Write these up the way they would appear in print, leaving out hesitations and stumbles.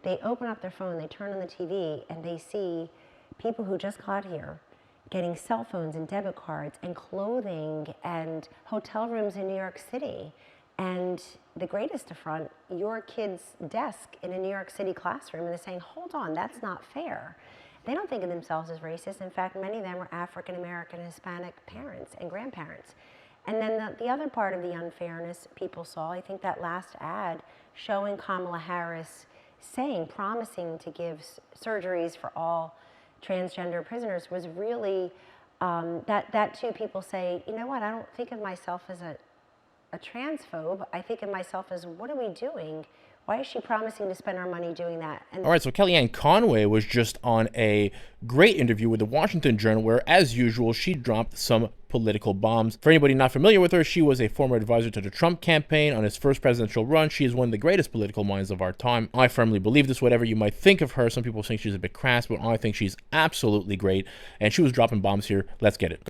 they open up their phone, they turn on the TV, and they see people who just got here getting cell phones and debit cards and clothing and hotel rooms in New York City. And the greatest affront, your kid's desk in a New York City classroom, and they're saying, hold on, that's not fair. They don't think of themselves as racist. In fact, many of them are African American, Hispanic parents and grandparents. And then the other part of the unfairness people saw, I think that last ad showing Kamala Harris promising to give surgeries for all transgender prisoners was really, that too, people say, you know what, I don't think of myself as a transphobe. I think of myself as, what are we doing? Why is she promising to spend our money doing that? And all right, so Kellyanne Conway was just on a great interview with the Washington Journal where, as usual, she dropped some political bombs. For anybody not familiar with her, she was a former advisor to the Trump campaign on his first presidential run. She is one of the greatest political minds of our time. I firmly believe this, whatever you might think of her. Some people think she's a bit crass, but I think she's absolutely great. And she was dropping bombs here. Let's get it.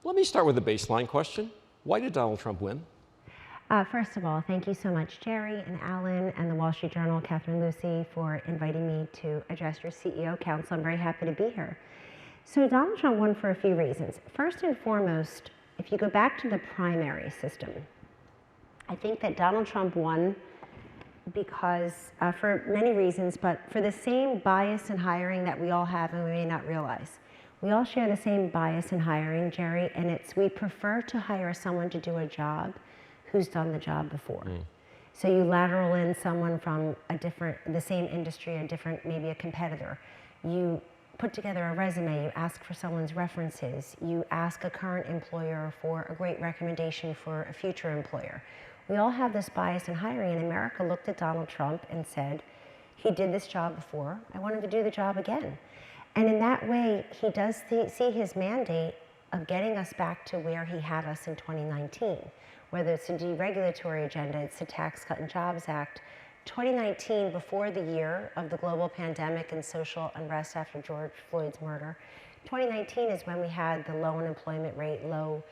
Let me start with a baseline question. Why did Donald Trump win? First of all, thank you so much, Jerry and Alan and the Wall Street Journal, Catherine Lucy, for inviting me to address your CEO Council. I'm very happy to be here. So Donald Trump won for a few reasons. First and foremost, if you go back to the primary system, I think that Donald Trump won because, for many reasons, but for the same bias in hiring that we all have and we may not realize. We all share the same bias in hiring, Jerry, and it's we prefer to hire someone to do a job who's done the job before. So you lateral in someone from the same industry, maybe a competitor. You put together a resume, you ask for someone's references, you ask a current employer for a great recommendation for a future employer. We all have this bias in hiring, and America looked at Donald Trump and said, he did this job before, I want him to do the job again. And in that way, he does see his mandate of getting us back to where he had us in 2019. Whether it's a deregulatory agenda, it's the Tax Cut and Jobs Act. 2019, before the year of the global pandemic and social unrest after George Floyd's murder, 2019 is when we had the low unemployment rate, low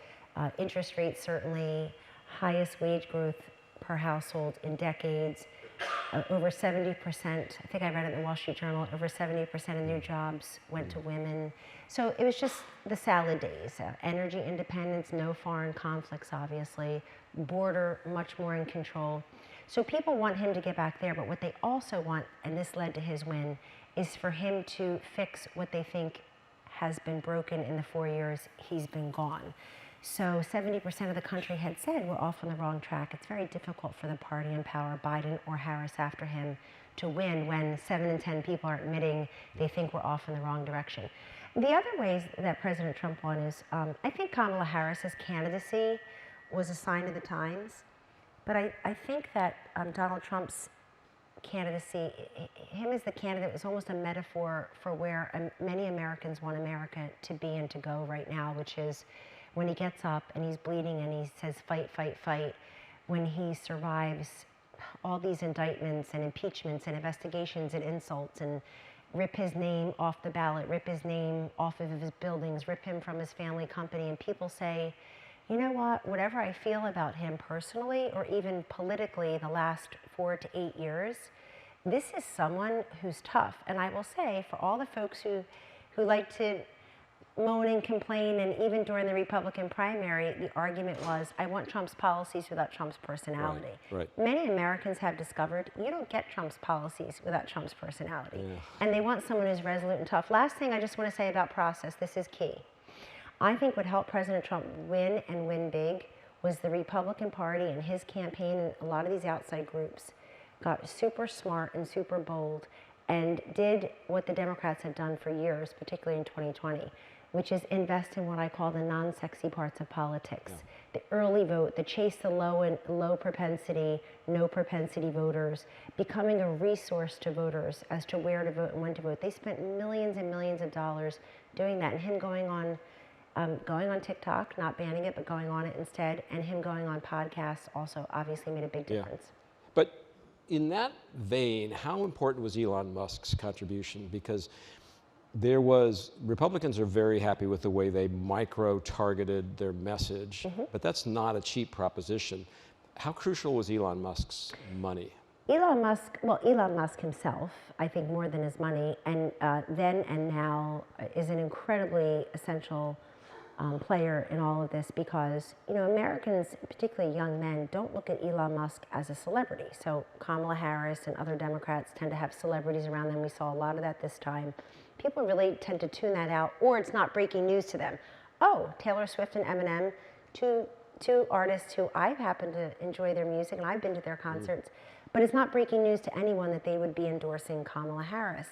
interest rates, certainly highest wage growth per household in decades, over 70%, I think I read it in the Wall Street Journal, over 70% of new jobs went to women. So it was just the salad days, energy independence, no foreign conflicts, obviously, border much more in control. So people want him to get back there, but what they also want, and this led to his win, is for him to fix what they think has been broken in the 4 years he's been gone. So 70% of the country had said we're off on the wrong track. It's very difficult for the party in power, Biden or Harris after him, to win when 7 in 10 people are admitting they think we're off in the wrong direction. The other ways that President Trump won is, I think Kamala Harris's candidacy was a sign of the times, but I think that Donald Trump's candidacy, him as the candidate, was almost a metaphor for where many Americans want America to be and to go right now, which is when he gets up and he's bleeding and he says, fight, fight, fight, when he survives all these indictments and impeachments and investigations and insults and rip his name off the ballot, rip his name off of his buildings, rip him from his family company, and people say, you know what, whatever I feel about him personally or even politically the last 4 to 8 years, this is someone who's tough. And I will say, for all the folks who like to moan and complain, and even during the Republican primary, the argument was, I want Trump's policies without Trump's personality. Right. Many Americans have discovered you don't get Trump's policies without Trump's personality. And they want someone who's resolute and tough. Last thing I just want to say about process, this is key. I think what helped President Trump win and win big was the Republican Party and his campaign, and a lot of these outside groups got super smart and super bold and did what the Democrats had done for years, particularly in 2020, which is invest in what I call the non-sexy parts of politics. The early vote, the chase the low propensity, no propensity voters, becoming a resource to voters as to where to vote and when to vote. They spent millions and millions of dollars doing that, and him going on TikTok, not banning it, but going on it instead, and him going on podcasts also obviously made a big difference. But in that vein, how important was Elon Musk's contribution? Because Republicans are very happy with the way they micro-targeted their message, but that's not a cheap proposition. How crucial was Elon Musk's money? Elon Musk himself, I think more than his money, and then and now is an incredibly essential player in all of this because, Americans, particularly young men, don't look at Elon Musk as a celebrity. So Kamala Harris and other Democrats tend to have celebrities around them. We saw a lot of that this time. People really tend to tune that out, or it's not breaking news to them. Oh, Taylor Swift and Eminem, two artists who I've happened to enjoy their music and I've been to their concerts, but it's not breaking news to anyone that they would be endorsing Kamala Harris.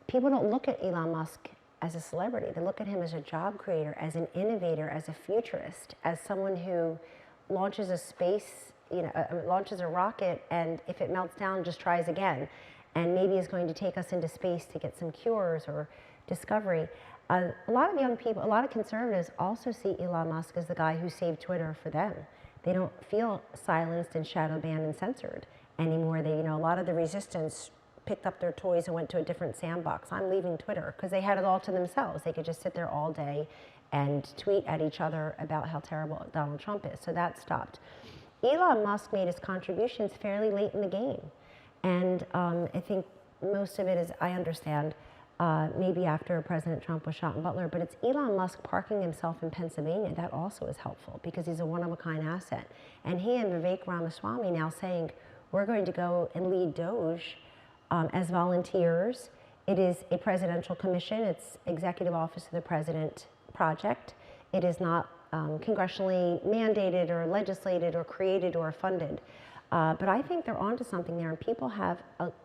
People don't look at Elon Musk as a celebrity. They look at him as a job creator, as an innovator, as a futurist, as someone who launches launches a rocket, and if it melts down, just tries again, and maybe is going to take us into space to get some cures or discovery. A lot of young people, a lot of conservatives also see Elon Musk as the guy who saved Twitter for them. They don't feel silenced and shadow banned and censored anymore. A lot of the resistance picked up their toys and went to a different sandbox. I'm leaving Twitter because they had it all to themselves. They could just sit there all day and tweet at each other about how terrible Donald Trump is. So that stopped. Elon Musk made his contributions fairly late in the game. And I think most of it is, I understand, maybe after President Trump was shot in Butler, but it's Elon Musk parking himself in Pennsylvania. That also is helpful because he's a one-of-a-kind asset. And he and Vivek Ramaswamy now saying, we're going to go and lead Doge as volunteers. It is a presidential commission. It's Executive Office of the President project. It is not congressionally mandated or legislated or created or funded. But I think they're onto something there, and people have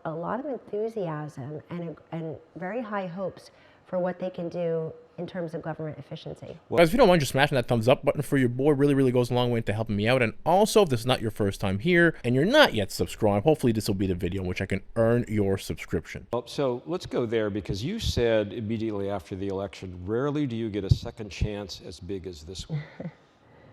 a lot of enthusiasm and very high hopes for what they can do in terms of government efficiency. Well, guys, if you don't mind just smashing that thumbs up button for your boy, really, really goes a long way into helping me out. And also, if this is not your first time here and you're not yet subscribed, hopefully this will be the video in which I can earn your subscription. Well, so let's go there, because you said immediately after the election, rarely do you get a second chance as big as this one.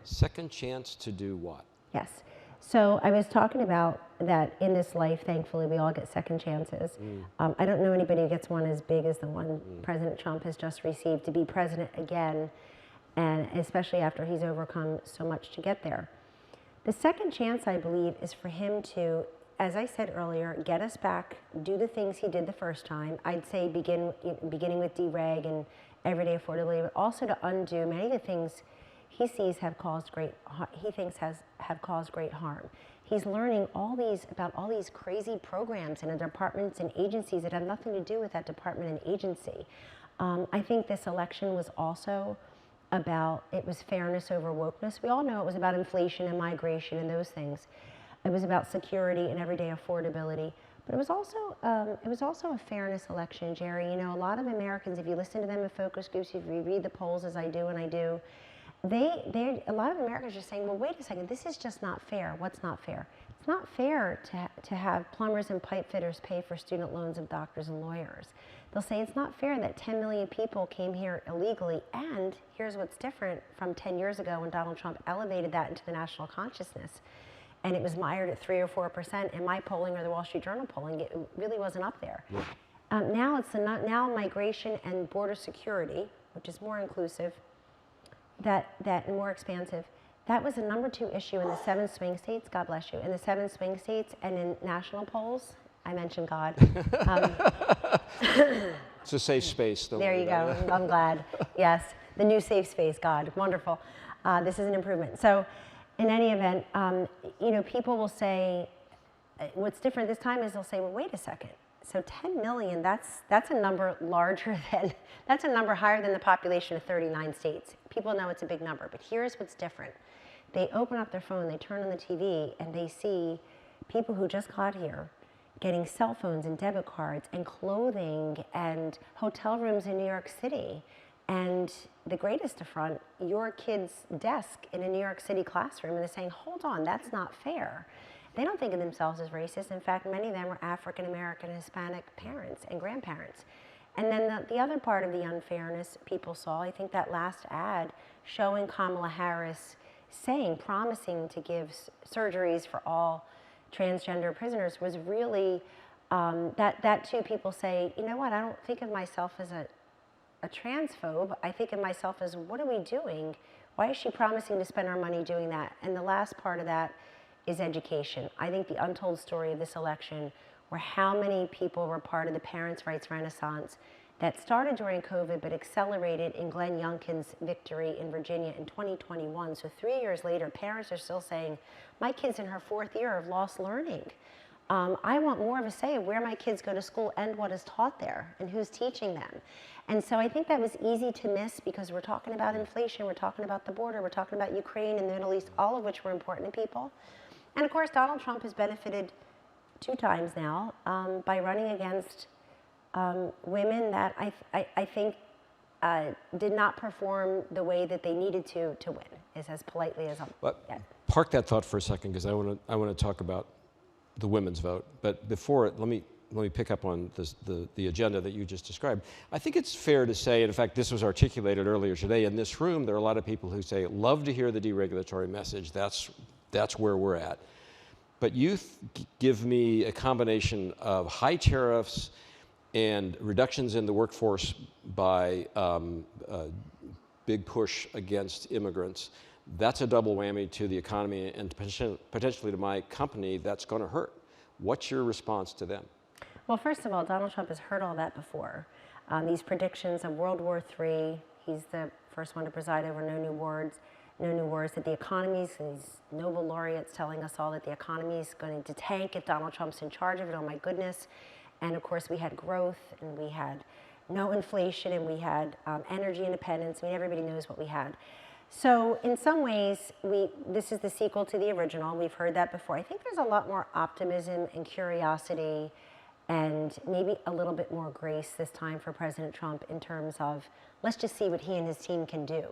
Second chance to do what? Yes. So I was talking about that in this life, thankfully, we all get second chances. I don't know anybody who gets one as big as the one President Trump has just received, to be president again, and especially after he's overcome so much to get there. The second chance, I believe, is for him to, as I said earlier, get us back, do the things he did the first time. I'd say beginning with dereg and everyday affordability, but also to undo many of the things he sees have caused great harm. He's learning about all these crazy programs and departments and agencies that have nothing to do with that department and agency. I think this election was also it was fairness over wokeness. We all know it was about inflation and migration and those things. It was about security and everyday affordability. But it was also a fairness election, Jerry. A lot of Americans, if you listen to them in focus groups, if you read the polls as I do and I do, a lot of Americans are saying, well, wait a second, this is just not fair. What's not fair? It's not fair to have plumbers and pipe fitters pay for student loans of doctors and lawyers. They'll say it's not fair that 10 million people came here illegally, and here's what's different from 10 years ago when Donald Trump elevated that into the national consciousness, and it was mired at 3 or 4% in my polling or the Wall Street Journal polling. It really wasn't up there. Yeah. Now migration and border security, which is more inclusive, that more expansive, that was the #2 issue in the 7 swing states, God bless you, in the 7 swing states and in national polls. I mentioned God. It's a safe space. There you go, I'm glad. Yes, the new safe space, God, wonderful. This is an improvement. So in any event, people will say, what's different this time is they'll say, well, wait a second. So 10 million, that's a number that's a number higher than the population of 39 states. People know it's a big number, but here's what's different. They open up their phone, they turn on the TV, and they see people who just got here getting cell phones and debit cards and clothing and hotel rooms in New York City. And the greatest affront, your kid's desk in a New York City classroom, and they're saying, hold on, that's not fair. They don't think of themselves as racist. In fact, many of them are African American, Hispanic parents and grandparents. And then the other part of the unfairness people saw, I think that last ad showing Kamala Harris promising to give surgeries for all transgender prisoners was really, that too, people say, you know what, I don't think of myself as a transphobe. I think of myself as, what are we doing? Why is she promising to spend our money doing that? And the last part of that is education. I think the untold story of this election were how many people were part of the parents' rights renaissance that started during COVID but accelerated in Glenn Youngkin's victory in Virginia in 2021. So 3 years later, parents are still saying, my kid's in her 4th year of lost learning. I want more of a say of where my kids go to school and what is taught there and who's teaching them. And so I think that was easy to miss because we're talking about inflation, we're talking about the border, we're talking about Ukraine and the Middle East, all of which were important to people. And of course, Donald Trump has benefited 2 times now by running against women that I think did not perform the way that they needed to win, is as politely as I'm. Park that thought for a second, because I want to talk about the women's vote. But before it, let me pick up on the agenda that you just described. I think it's fair to say, and in fact, this was articulated earlier today in this room. There are a lot of people who say, love to hear the deregulatory message. That's where we're at. But you give me a combination of high tariffs and reductions in the workforce by big push against immigrants. That's a double whammy to the economy and potentially to my company. That's going to hurt. What's your response to them? Well, first of all, Donald Trump has heard all that before. These predictions of World War III, he's the first one to preside over no new wars, that the economy's, these Nobel laureates telling us all that the economy is going to tank if Donald Trump's in charge of it. Oh my goodness. And of course, we had growth, and we had no inflation, and we had energy independence. I mean, everybody knows what we had. So in some ways, this is the sequel to the original. We've heard that before. I think there's a lot more optimism and curiosity and maybe a little bit more grace this time for President Trump in terms of, let's just see what he and his team can do.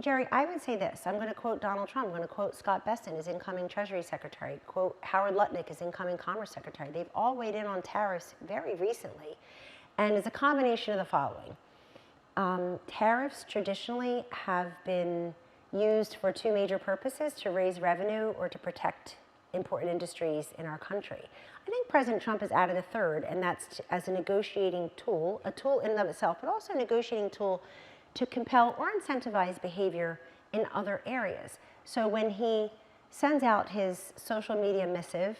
Jerry, I would say this. I'm going to quote Donald Trump. I'm going to quote Scott Bessent, his incoming Treasury Secretary, quote Howard Lutnick, his incoming Commerce Secretary. They've all weighed in on tariffs very recently. And it's a combination of the following. Tariffs traditionally have been used for 2 major purposes: to raise revenue or to protect important industries in our country. I think President Trump has added a third, and that's as a negotiating tool, a tool in and of itself, but also a negotiating tool to compel or incentivize behavior in other areas. So when he sends out his social media missive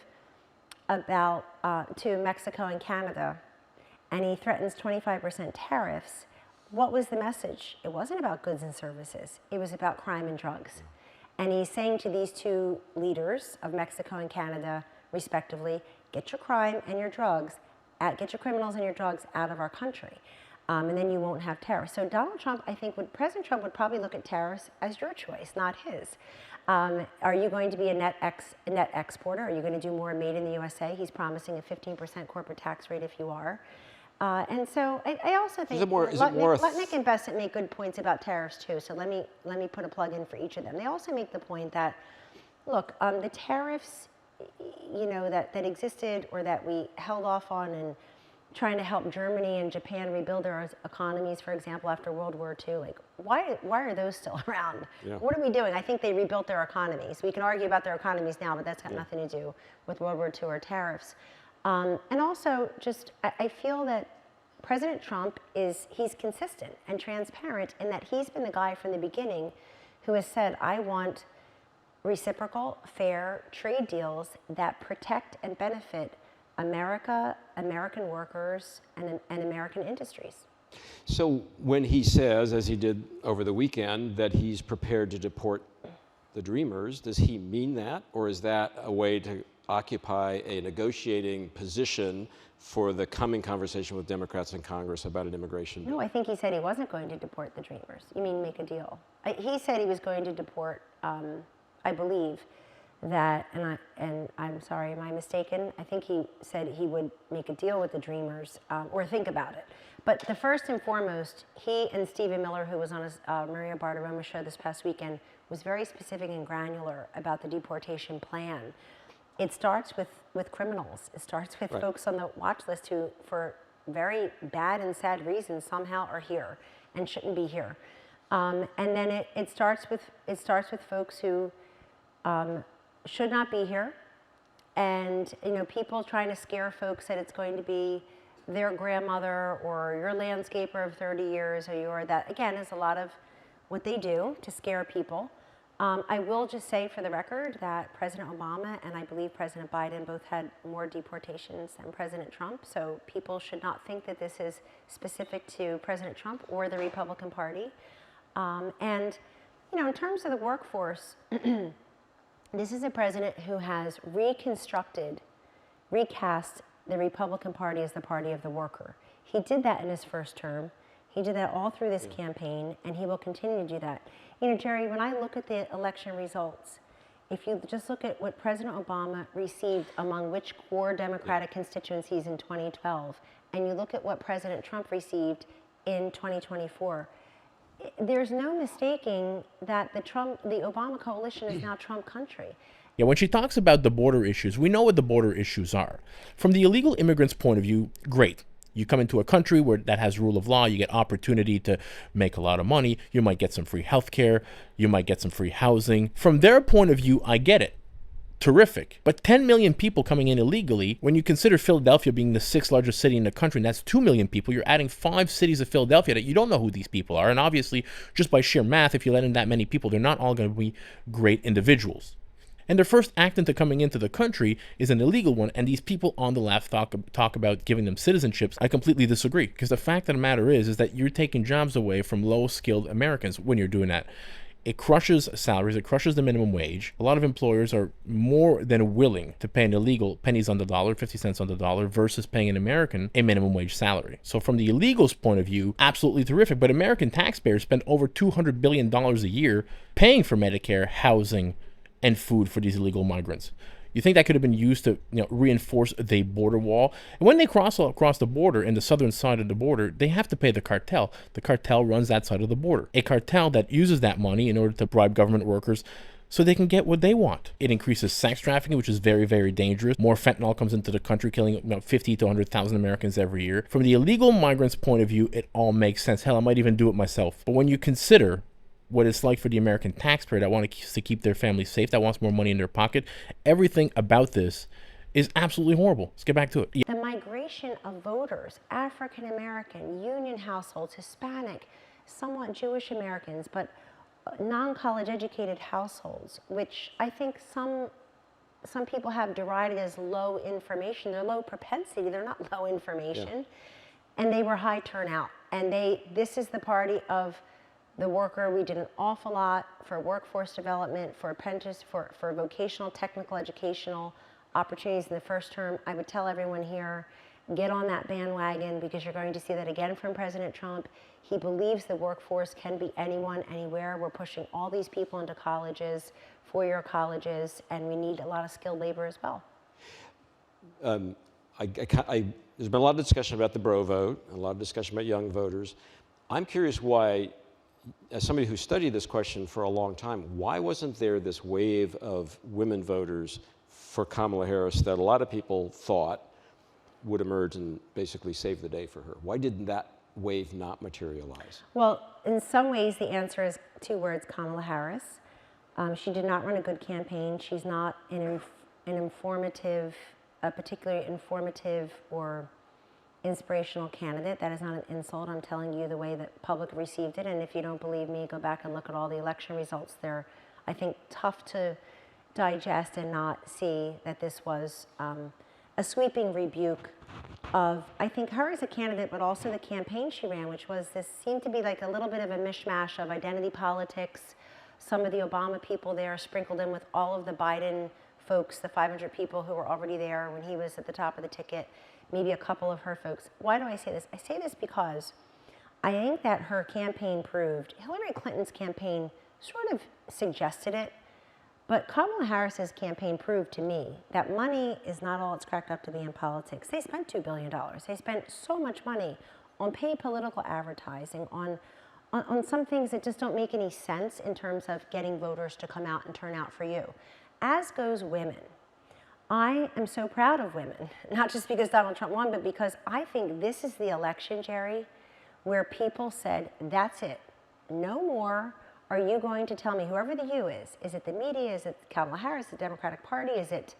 about to Mexico and Canada, and he threatens 25% tariffs, what was the message? It wasn't about goods and services. It was about crime and drugs. And he's saying to these 2 leaders of Mexico and Canada, respectively, get your crime and your drugs, get your criminals and your drugs out of our country. And then you won't have tariffs. So Donald Trump, I think, President Trump would probably look at tariffs as your choice, not his. Are you going to be a net exporter? Are you going to do more made in the USA? He's promising a 15% corporate tax rate if you are. And so I also think Lutnick and Bessent make good points about tariffs too. So let me put a plug in for each of them. They also make the point that, look, the tariffs, that existed or that we held off on and trying to help Germany and Japan rebuild their economies, for example, after World War II. Like, why are those still around? Yeah. What are we doing? I think they rebuilt their economies. We can argue about their economies now, but that's got nothing to do with World War II or tariffs. And also, I feel that President Trump he's consistent and transparent in that he's been the guy from the beginning who has said, I want reciprocal, fair trade deals that protect and benefit America, American workers, and American industries. So when he says, as he did over the weekend, that he's prepared to deport the Dreamers, does he mean that? Or is that a way to occupy a negotiating position for the coming conversation with Democrats in Congress about an immigration bill? No, I think he said he wasn't going to deport the Dreamers. You mean make a deal? He said he was going to deport, I believe, that, and I'm sorry, am I mistaken? I think he said he would make a deal with the Dreamers, or think about it. But the first and foremost, he and Stephen Miller, who was on his Maria Bartiromo show this past weekend, was very specific and granular about the deportation plan. It starts with criminals. It starts with folks on the watch list who, for very bad and sad reasons, somehow are here and shouldn't be here. And then it starts with folks who should not be here, and people trying to scare folks that it's going to be their grandmother or your landscaper of 30 years or your that. Again, is a lot of what they do to scare people. I will just say for the record that President Obama and I believe President Biden both had more deportations than President Trump, so people should not think that this is specific to President Trump or the Republican Party. And, you know, in terms of the workforce, this is a president who has recast the Republican Party as the party of the worker. He did that in his first term. He did that all through this campaign, and he will continue to do that. You know, Jerry, when I look at the election results, if you just look at what President Obama received among which core Democratic constituencies in 2012, and you look at what President Trump received in 2024, there's no mistaking that the Obama coalition is now Trump country. Yeah, when she talks about the border issues, we know what the border issues are. From the illegal immigrants' point of view, great. You come into a country that has rule of law, you get opportunity to make a lot of money, you might get some free health care, you might get some free housing. From their point of view, I get it. Terrific. But 10 million people coming in illegally, when you consider Philadelphia being the 6th largest city in the country, and that's 2 million people, you're adding 5 cities of Philadelphia that you don't know who these people are. And obviously, just by sheer math, if you let in that many people, they're not all going to be great individuals. And their first act into coming into the country is an illegal one, and these people on the left talk about giving them citizenships. I completely disagree, because the fact of the matter is that you're taking jobs away from low-skilled Americans when you're doing that. It crushes salaries, it crushes the minimum wage. A lot of employers are more than willing to pay an illegal pennies on the dollar, 50 cents on the dollar, versus paying an American a minimum wage salary. So from the illegals' point of view, absolutely terrific. But American taxpayers spend over $200 billion a year paying for Medicare, housing, and food for these illegal migrants. You think that could have been used to, reinforce the border wall? And when they cross across the border, in the southern side of the border, they have to pay the cartel. The cartel runs that side of the border. A cartel that uses that money in order to bribe government workers so they can get what they want. It increases sex trafficking, which is very, very dangerous. More fentanyl comes into the country, killing 50 to 100,000 Americans every year. From the illegal migrants' point of view, it all makes sense. Hell, I might even do it myself. But when you consider what it's like for the American taxpayer that wants to keep their family safe, that wants more money in their pocket, everything about this is absolutely horrible. Let's get back to it. The migration of voters, African American, union households, Hispanic, somewhat Jewish Americans, but non-college educated households, which I think some people have derided as low information. They're low propensity, they're not low information. And they were high turnout. And this is the party of the worker. We did an awful lot for workforce development, for apprentice, for vocational, technical, educational opportunities in the first term. I would tell everyone here, get on that bandwagon, because you're going to see that again from President Trump. He believes the workforce can be anyone, anywhere. We're pushing all these people into colleges, four-year colleges, and we need a lot of skilled labor as well. There's been a lot of discussion about the bro vote, a lot of discussion about young voters. I'm curious why, as somebody who studied this question for a long time, why wasn't there this wave of women voters for Kamala Harris that a lot of people thought would emerge and basically save the day for her? Why didn't that wave not materialize? Well, in some ways, the answer is 2 words: Kamala Harris. She did not run a good campaign. She's not a particularly informative or inspirational candidate. That is not an insult. I'm telling you the way that public received it. And if you don't believe me, go back and look at all the election results. They're, I think, tough to digest and not see that this was a sweeping rebuke of, I think, her as a candidate, but also the campaign she ran, which seemed to be like a little bit of a mishmash of identity politics. Some of the Obama people there sprinkled in with all of the Biden folks, the 500 people who were already there when he was at the top of the ticket, maybe a couple of her folks. Why do I say this? I say this because I think that her campaign proved, Hillary Clinton's campaign sort of suggested it, but Kamala Harris's campaign proved to me that money is not all it's cracked up to be in politics. They spent $2 billion. They spent so much money on paid political advertising, on some things that just don't make any sense in terms of getting voters to come out and turn out for you. As goes women. I am so proud of women, not just because Donald Trump won, but because I think this is the election, Jerry, where people said, that's it. No more are you going to tell me, whoever the you is it the media, is it Kamala Harris, the Democratic Party, is it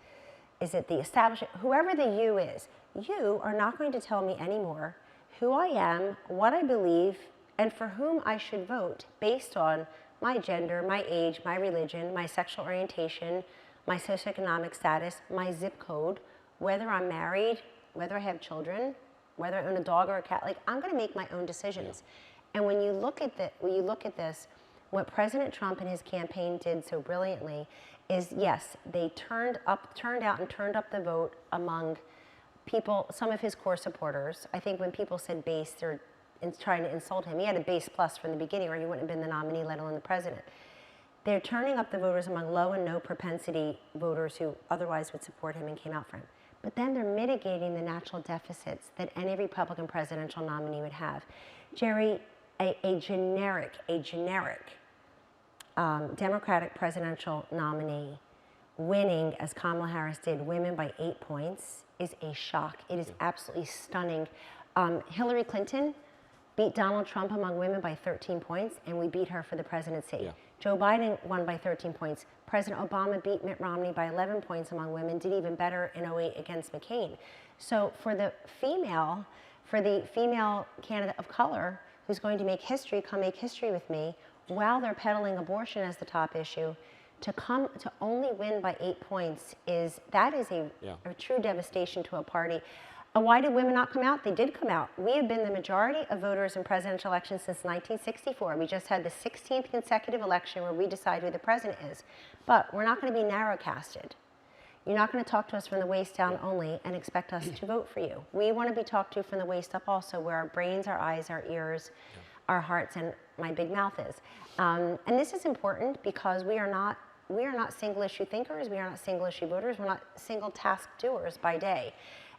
the establishment, whoever the you is, you are not going to tell me anymore who I am, what I believe, and for whom I should vote based on my gender, my age, my religion, my sexual orientation, my socioeconomic status, my zip code, whether I'm married, whether I have children, whether I own a dog or a cat. Like, I'm going to make my own decisions. And when you look at this, what President Trump and his campaign did so brilliantly is, yes, they turned out the vote among people, some of his core supporters. I think when people said base, they're trying to insult him. He had a base plus from the beginning, or he wouldn't have been the nominee, let alone the president. They're turning up the voters among low and no propensity voters who otherwise would support him and came out for him. But then they're mitigating the natural deficits that any Republican presidential nominee would have. Jerry, a generic Democratic presidential nominee winning, as Kamala Harris did, women by 8 points is a shock. It is absolutely stunning. Hillary Clinton beat Donald Trump among women by 13 points, and we beat her for the presidency. Yeah. Joe Biden won by 13 points. President Obama beat Mitt Romney by 11 points among women, did even better in 2008 against McCain. So for the female candidate of color who's going to make history, come make history with me, while they're peddling abortion as the top issue, to only win by 8 points is a true devastation to a party. Why did women not come out? They did come out. We have been the majority of voters in presidential elections since 1964. We just had the 16th consecutive election where we decide who the president is. But we're not going to be narrow-casted. You're not going to talk to us from the waist down only and expect us to vote for you. We want to be talked to from the waist up also, where our brains, our eyes, our ears, our hearts, and my big mouth is. And this is important because we are not single-issue thinkers. We are not single-issue voters. We're not single-task doers by day.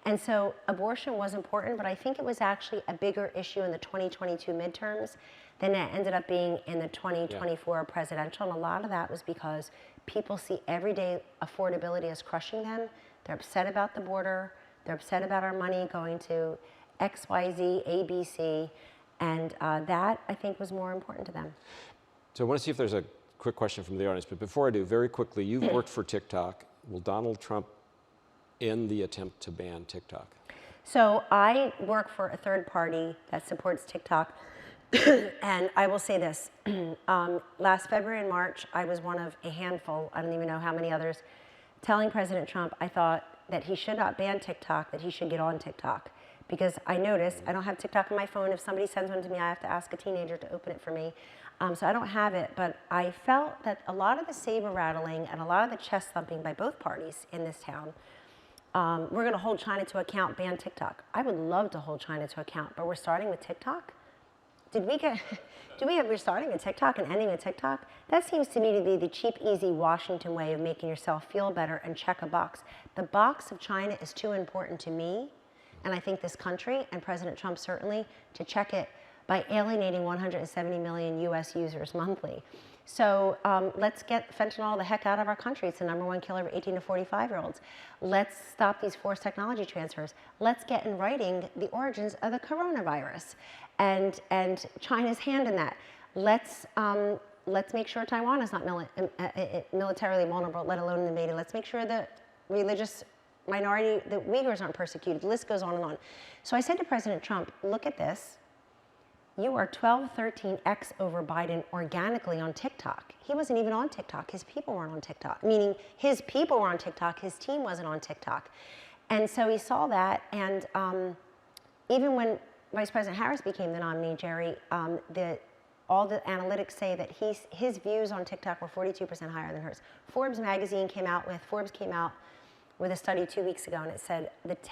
And so abortion was important, but I think it was actually a bigger issue in the 2022 midterms than it ended up being in the 2024 presidential. And a lot of that was because people see everyday affordability as crushing them. They're upset about the border. They're upset about our money going to XYZ, ABC. And that, I think, was more important to them. So I want to see if there's a quick question from the audience. But before I do, very quickly, you've worked for TikTok. Will Donald Trump end the attempt to ban TikTok? So I work for a third party that supports TikTok. And I will say this, last February and March, I was one of a handful, I don't even know how many others, telling President Trump I thought that he should not ban TikTok, that he should get on TikTok. Because I noticed, I don't have TikTok on my phone. If somebody sends one to me, I have to ask a teenager to open it for me. So I don't have it, but I felt that a lot of the saber rattling and a lot of the chest thumping by both parties in this town, we're going to hold China to account, ban TikTok. I would love to hold China to account, but we're starting with TikTok? We're starting with TikTok and ending with TikTok? That seems to me to be the cheap, easy Washington way of making yourself feel better and check a box. The box of China is too important to me, and I think this country, and President Trump certainly, to check it by alienating 170 million US users monthly. So let's get fentanyl the heck out of our country. It's the #1 killer of 18 to 45-year-olds. Let's stop these forced technology transfers. Let's get in writing the origins of the coronavirus and China's hand in that. Let's make sure Taiwan is not militarily vulnerable, let alone invaded. Let's make sure the religious minority, the Uyghurs, aren't persecuted. The list goes on and on. So I said to President Trump, look at this. You are 12, 13x over Biden organically on TikTok. He wasn't even on TikTok. His people weren't on TikTok, meaning his people were on TikTok. His team wasn't on TikTok. And so he saw that. And even when Vice President Harris became the nominee, Jerry, all the analytics say that his views on TikTok were 42% higher than hers. Forbes came out with a study 2 weeks ago, and it said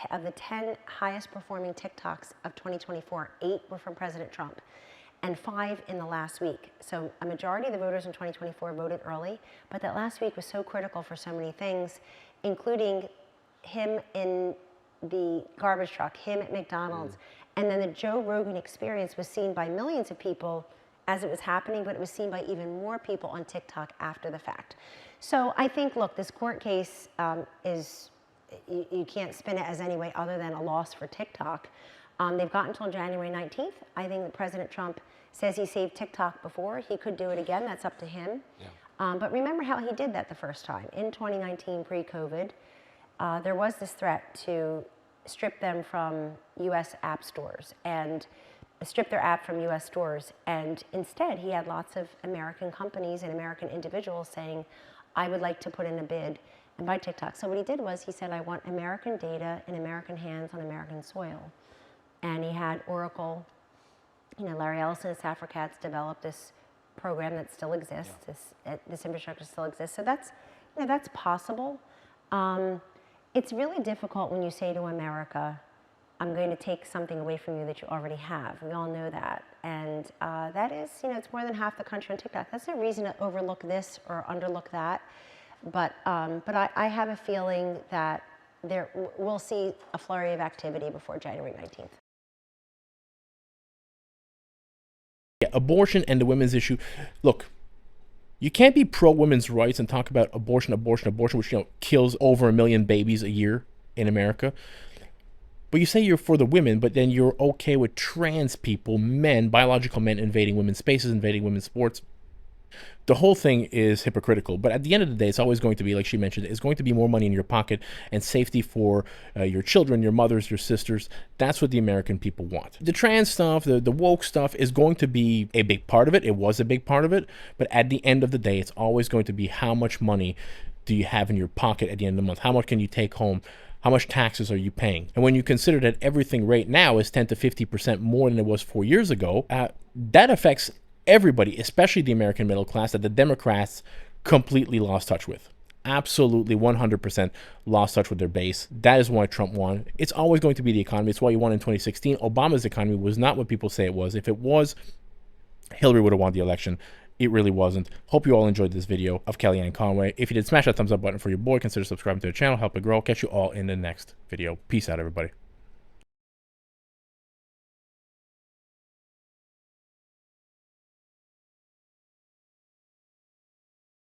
of the 10 highest performing TikToks of 2024, 8 were from President Trump, and 5 in the last week. So a majority of the voters in 2024 voted early, but that last week was so critical for so many things, including him in the garbage truck, him at McDonald's, and then the Joe Rogan experience was seen by millions of people as it was happening, but it was seen by even more people on TikTok after the fact. So I think, look, this court case you can't spin it as any way other than a loss for TikTok. They've got until January 19th. I think that President Trump says he saved TikTok before. He could do it again. That's up to him. Yeah. But remember how he did that the first time. In 2019, pre-COVID, there was this threat to strip them from US app stores. And strip their app from US stores. And instead, he had lots of American companies and American individuals saying, I would like to put in a bid and buy TikTok. So what he did was he said, I want American data in American hands on American soil. And he had Oracle, Larry Ellison and Safra Catz developed this program that still exists. This infrastructure still exists. So that's possible. It's really difficult when you say to America, I'm going to take something away from you that you already have. We all know that. And that is, it's more than half the country on TikTok. That's no reason to overlook this or underlook that. But I have a feeling that we'll see a flurry of activity before January 19th. Yeah, abortion and the women's issue. Look, you can't be pro-women's rights and talk about abortion, which kills over 1 million babies a year in America. But you say you're for the women, but then you're okay with trans people, men, biological men invading women's spaces, invading women's sports. The whole thing is hypocritical. But at the end of the day, it's always going to be, like she mentioned, it's going to be more money in your pocket and safety for your children, your mothers, your sisters. That's what the American people want. The trans stuff, the woke stuff is going to be a big part of it. It was a big part of it. But at the end of the day, it's always going to be how much money do you have in your pocket at the end of the month? How much can you take home? How much taxes are you paying? And when you consider that everything right now is 10 to 50% more than it was 4 years ago, that affects everybody, especially the American middle class, that the Democrats completely lost touch with. Absolutely 100% lost touch with their base. That is why Trump won. It's always going to be the economy. It's why he won in 2016. Obama's economy was not what people say it was. If it was, Hillary would have won the election. It really wasn't. Hope you all enjoyed this video of Kellyanne and Conway. If you did, smash that thumbs up button for your boy. Consider subscribing to the channel. Help it grow. Catch you all in the next video. Peace out, everybody.